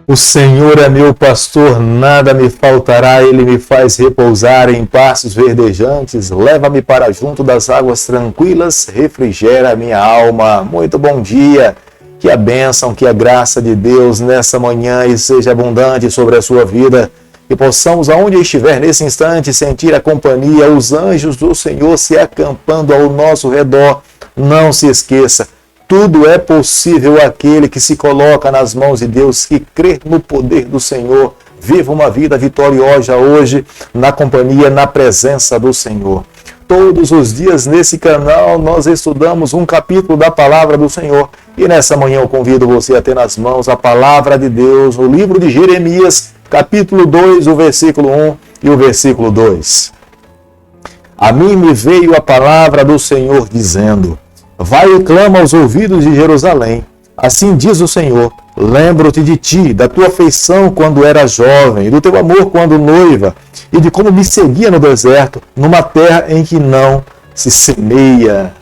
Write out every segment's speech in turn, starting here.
O Senhor é meu pastor, nada me faltará, Ele me faz repousar em pastos verdejantes, leva-me para junto das águas tranquilas, refrigera a minha alma. Muito bom dia, que a bênção, que a graça de Deus nessa manhã e seja abundante sobre a sua vida, que possamos, aonde estiver nesse instante, sentir a companhia, os anjos do Senhor se acampando ao nosso redor. Não se esqueça, tudo é possível àquele que se coloca nas mãos de Deus, que crê no poder do Senhor. Viva uma vida vitoriosa hoje, na companhia, na presença do Senhor. Todos os dias nesse canal nós estudamos um capítulo da Palavra do Senhor. E nessa manhã eu convido você a ter nas mãos a Palavra de Deus no livro de Jeremias, capítulo 2, o versículo 1 e o versículo 2. A mim me veio a palavra do Senhor dizendo: vai e clama aos ouvidos de Jerusalém. Assim diz o Senhor: lembro-te de ti, da tua afeição quando era jovem, do teu amor quando noiva, e de como me seguia no deserto, numa terra em que não se semeia.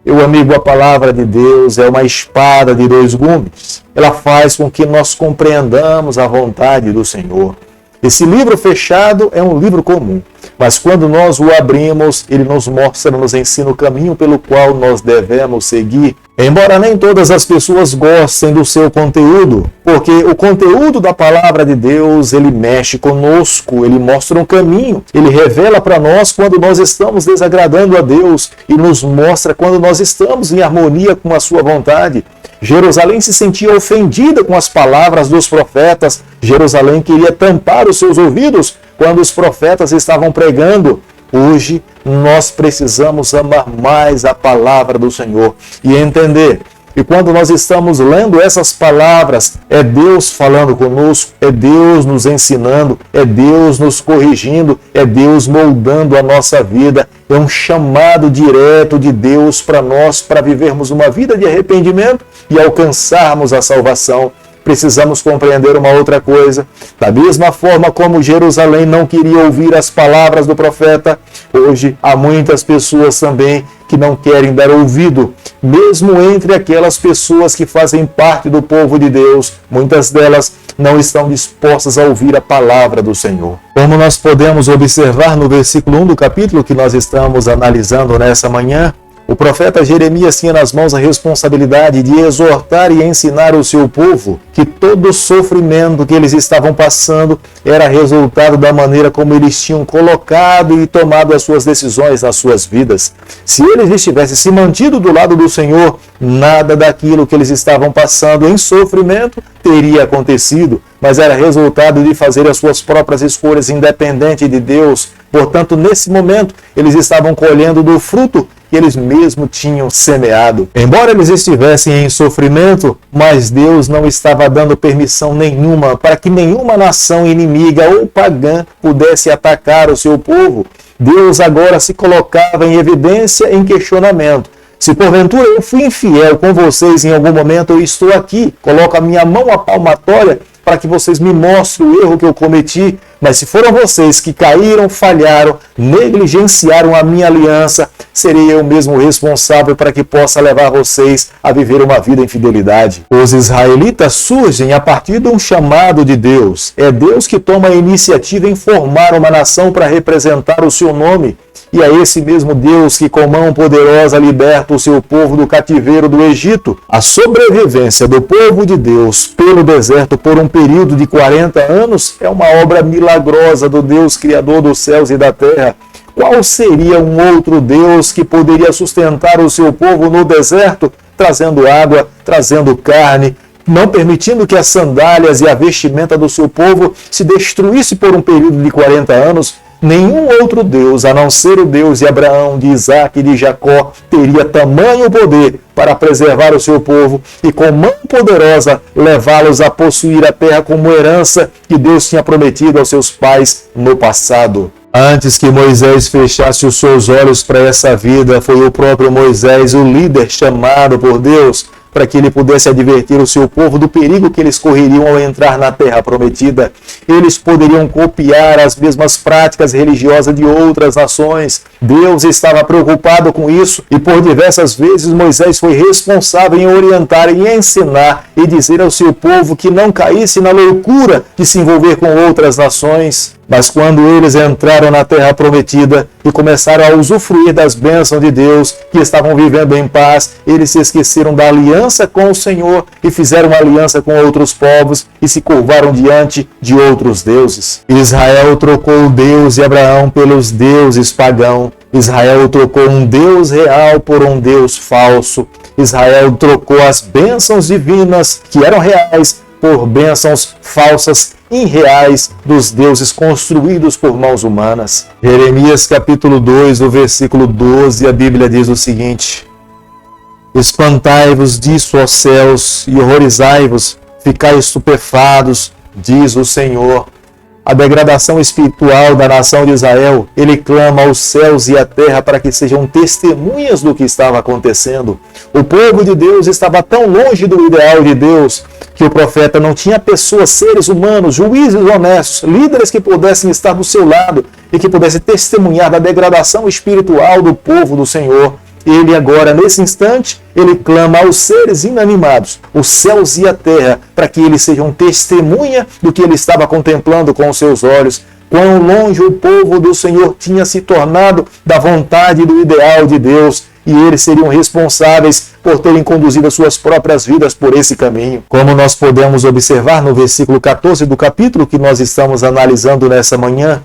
Meu amigo, a palavra de Deus é uma espada de dois gumes. Ela faz com que nós compreendamos a vontade do Senhor. Esse livro fechado é um livro comum, mas quando nós o abrimos, ele nos mostra, nos ensina o caminho pelo qual nós devemos seguir. Embora nem todas as pessoas gostem do seu conteúdo, porque o conteúdo da palavra de Deus, ele mexe conosco, ele mostra um caminho, ele revela para nós quando nós estamos desagradando a Deus e nos mostra quando nós estamos em harmonia com a sua vontade. Jerusalém se sentia ofendida com as palavras dos profetas. Jerusalém queria tampar os seus ouvidos quando os profetas estavam pregando. Hoje nós precisamos amar mais a palavra do Senhor e entender. E quando nós estamos lendo essas palavras, é Deus falando conosco, é Deus nos ensinando, é Deus nos corrigindo, é Deus moldando a nossa vida. É um chamado direto de Deus para nós, para vivermos uma vida de arrependimento e alcançarmos a salvação. Precisamos compreender uma outra coisa. Da mesma forma como Jerusalém não queria ouvir as palavras do profeta, hoje há muitas pessoas também que não querem dar ouvido, mesmo entre aquelas pessoas que fazem parte do povo de Deus. Muitas delas não estão dispostas a ouvir a palavra do Senhor. Como nós podemos observar no versículo 1 do capítulo que nós estamos analisando nessa manhã, o profeta Jeremias tinha nas mãos a responsabilidade de exortar e ensinar o seu povo que todo o sofrimento que eles estavam passando era resultado da maneira como eles tinham colocado e tomado as suas decisões nas suas vidas. Se eles estivessem se mantido do lado do Senhor, nada daquilo que eles estavam passando em sofrimento teria acontecido, mas era resultado de fazer as suas próprias escolhas independente de Deus. Portanto, nesse momento, eles estavam colhendo do fruto que eles mesmos tinham semeado. Embora eles estivessem em sofrimento, mas Deus não estava dando permissão nenhuma para que nenhuma nação inimiga ou pagã pudesse atacar o seu povo. Deus agora se colocava em evidência, em questionamento. Se porventura eu fui infiel com vocês em algum momento, eu estou aqui, coloco a minha mão à palmatória para que vocês me mostrem o erro que eu cometi. Mas se foram vocês que caíram, falharam, negligenciaram a minha aliança, serei eu mesmo responsável para que possa levar vocês a viver uma vida em fidelidade. Os israelitas surgem a partir de um chamado de Deus. É Deus que toma a iniciativa em formar uma nação para representar o seu nome. E é esse mesmo Deus que com mão poderosa liberta o seu povo do cativeiro do Egito. A sobrevivência do povo de Deus pelo deserto por um período de 40 anos é uma obra milagrosa do Deus Criador dos céus e da terra. Qual seria um outro Deus que poderia sustentar o seu povo no deserto, trazendo água, trazendo carne, não permitindo que as sandálias e a vestimenta do seu povo se destruísse por um período de 40 anos? Nenhum outro Deus, a não ser o Deus de Abraão, de Isaac e de Jacó, teria tamanho poder para preservar o seu povo e com mão poderosa levá-los a possuir a terra como herança que Deus tinha prometido aos seus pais no passado. Antes que Moisés fechasse os seus olhos para essa vida, foi o próprio Moisés, o líder chamado por Deus, para que ele pudesse advertir o seu povo do perigo que eles correriam ao entrar na terra prometida. Eles poderiam copiar as mesmas práticas religiosas de outras nações. Deus estava preocupado com isso e por diversas vezes Moisés foi responsável em orientar e ensinar e dizer ao seu povo que não caísse na loucura de se envolver com outras nações. Mas quando eles entraram na terra prometida e começaram a usufruir das bênçãos de Deus, que estavam vivendo em paz, eles se esqueceram da aliança com o Senhor e fizeram uma aliança com outros povos e se curvaram diante de outros deuses. Israel trocou o Deus de Abraão pelos deuses pagãos. Israel trocou um Deus real por um Deus falso. Israel trocou as bênçãos divinas, que eram reais, por bênçãos falsas, irreais, dos deuses construídos por mãos humanas. Jeremias capítulo 2, o versículo 12, a Bíblia diz o seguinte: espantai-vos disso, ó céus, e horrorizai-vos, ficai estupefados, diz o Senhor. A degradação espiritual da nação de Israel, ele clama aos céus e à terra para que sejam testemunhas do que estava acontecendo. O povo de Deus estava tão longe do ideal de Deus que o profeta não tinha pessoas, seres humanos, juízes honestos, líderes que pudessem estar do seu lado e que pudessem testemunhar da degradação espiritual do povo do Senhor. Ele agora, nesse instante, ele clama aos seres inanimados, os céus e a terra, para que eles sejam testemunha do que ele estava contemplando com os seus olhos. Quão longe o povo do Senhor tinha se tornado da vontade e do ideal de Deus, e eles seriam responsáveis por terem conduzido as suas próprias vidas por esse caminho. Como nós podemos observar no versículo 14 do capítulo que nós estamos analisando nessa manhã,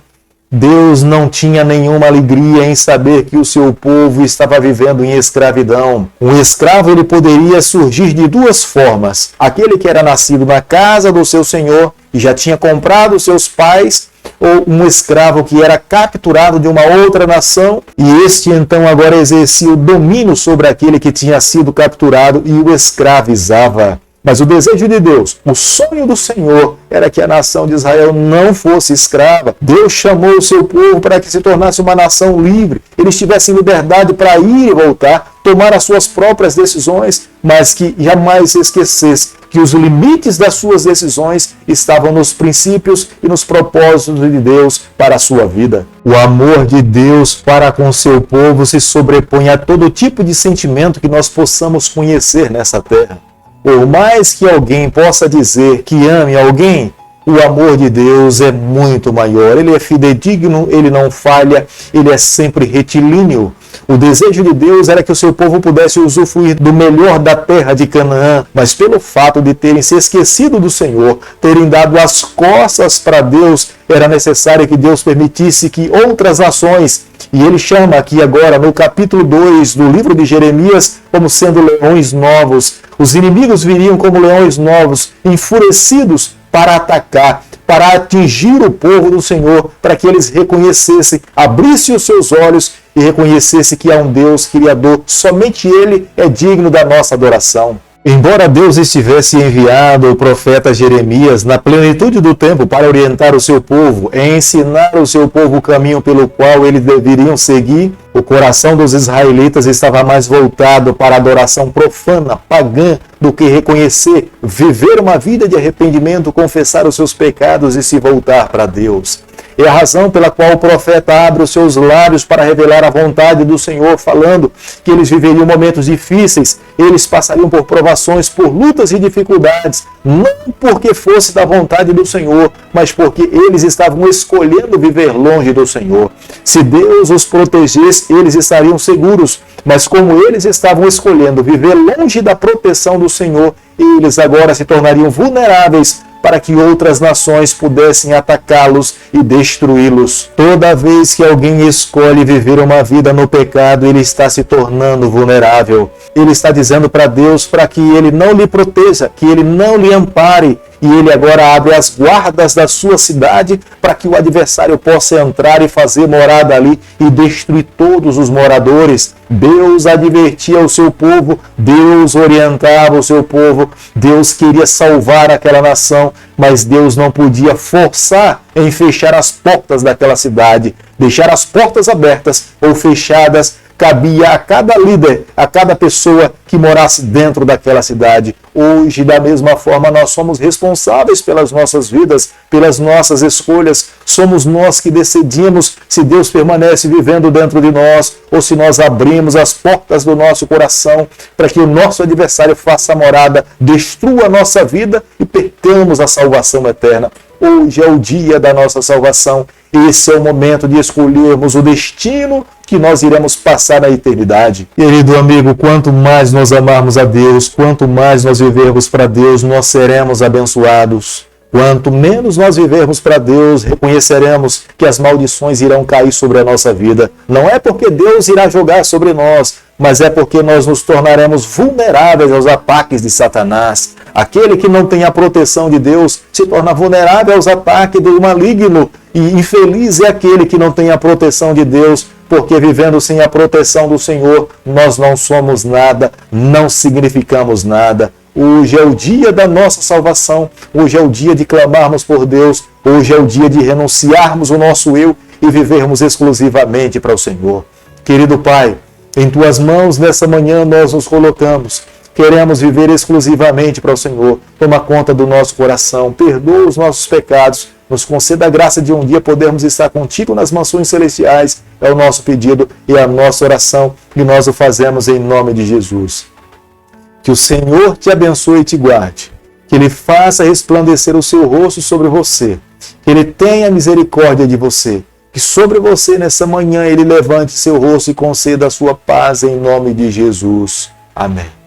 Deus não tinha nenhuma alegria em saber que o seu povo estava vivendo em escravidão. Um escravo ele poderia surgir de duas formas: aquele que era nascido na casa do seu senhor e já tinha comprado seus pais, ou um escravo que era capturado de uma outra nação e este então agora exercia o domínio sobre aquele que tinha sido capturado e o escravizava. Mas o desejo de Deus, o sonho do Senhor, era que a nação de Israel não fosse escrava. Deus chamou o seu povo para que se tornasse uma nação livre. Eles tivessem liberdade para ir e voltar, tomar as suas próprias decisões, mas que jamais se esquecesse que os limites das suas decisões estavam nos princípios e nos propósitos de Deus para a sua vida. O amor de Deus para com seu povo se sobrepõe a todo tipo de sentimento que nós possamos conhecer nessa terra. Por mais que alguém possa dizer que ame alguém, o amor de Deus é muito maior. Ele é fidedigno, ele não falha, ele é sempre retilíneo. O desejo de Deus era que o seu povo pudesse usufruir do melhor da terra de Canaã, mas pelo fato de terem se esquecido do Senhor, terem dado as costas para Deus, era necessário que Deus permitisse que outras nações, e ele chama aqui agora no capítulo 2 do livro de Jeremias como sendo leões novos. Os inimigos viriam como leões novos, enfurecidos para atacar, para atingir o povo do Senhor, para que eles reconhecessem, abrissem os seus olhos e reconhecessem que há um Deus Criador, somente Ele é digno da nossa adoração. Embora Deus estivesse enviado o profeta Jeremias na plenitude do tempo para orientar o seu povo e ensinar o seu povo o caminho pelo qual eles deveriam seguir, o coração dos israelitas estava mais voltado para a adoração profana, pagã, do que reconhecer, viver uma vida de arrependimento, confessar os seus pecados e se voltar para Deus. É a razão pela qual o profeta abre os seus lábios para revelar a vontade do Senhor, falando que eles viveriam momentos difíceis, eles passariam por provações, por lutas e dificuldades, não porque fosse da vontade do Senhor, mas porque eles estavam escolhendo viver longe do Senhor. Se Deus os protegesse, eles estariam seguros, mas como eles estavam escolhendo viver longe da proteção do Senhor, eles agora se tornariam vulneráveis para que outras nações pudessem atacá-los e destruí-los. Toda vez que alguém escolhe viver uma vida no pecado, ele está se tornando vulnerável. Ele está dizendo para Deus para que ele não lhe proteja, que ele não lhe ampare, e ele agora abre as guardas da sua cidade para que o adversário possa entrar e fazer morada ali e destruir todos os moradores. Deus advertia o seu povo, Deus orientava o seu povo, Deus queria salvar aquela nação, mas Deus não podia forçar em fechar as portas daquela cidade, deixar as portas abertas ou fechadas cabia a cada líder, a cada pessoa que morasse dentro daquela cidade. Hoje, da mesma forma, nós somos responsáveis pelas nossas vidas, pelas nossas escolhas. Somos nós que decidimos se Deus permanece vivendo dentro de nós ou se nós abrimos as portas do nosso coração para que o nosso adversário faça morada, destrua a nossa vida e percamos a salvação eterna. Hoje é o dia da nossa salvação. Esse é o momento de escolhermos o destino que nós iremos passar na eternidade. Querido amigo, quanto mais nós amarmos a Deus, quanto mais nós vivermos para Deus, nós seremos abençoados. Quanto menos nós vivermos para Deus, reconheceremos que as maldições irão cair sobre a nossa vida. Não é porque Deus irá jogar sobre nós, mas é porque nós nos tornaremos vulneráveis aos ataques de Satanás. Aquele que não tem a proteção de Deus se torna vulnerável aos ataques do maligno. E infeliz é aquele que não tem a proteção de Deus, porque vivendo sem a proteção do Senhor, nós não somos nada, não significamos nada. Hoje é o dia da nossa salvação, hoje é o dia de clamarmos por Deus, hoje é o dia de renunciarmos o nosso eu e vivermos exclusivamente para o Senhor. Querido Pai, em Tuas mãos nessa manhã nós nos colocamos. Queremos viver exclusivamente para o Senhor. Toma conta do nosso coração, perdoa os nossos pecados, nos conceda a graça de um dia podermos estar contigo nas mansões celestiais. É o nosso pedido e a nossa oração, e nós o fazemos em nome de Jesus. Que o Senhor te abençoe e te guarde, que Ele faça resplandecer o seu rosto sobre você, que Ele tenha misericórdia de você, que sobre você nessa manhã Ele levante seu rosto e conceda a sua paz em nome de Jesus. Amém.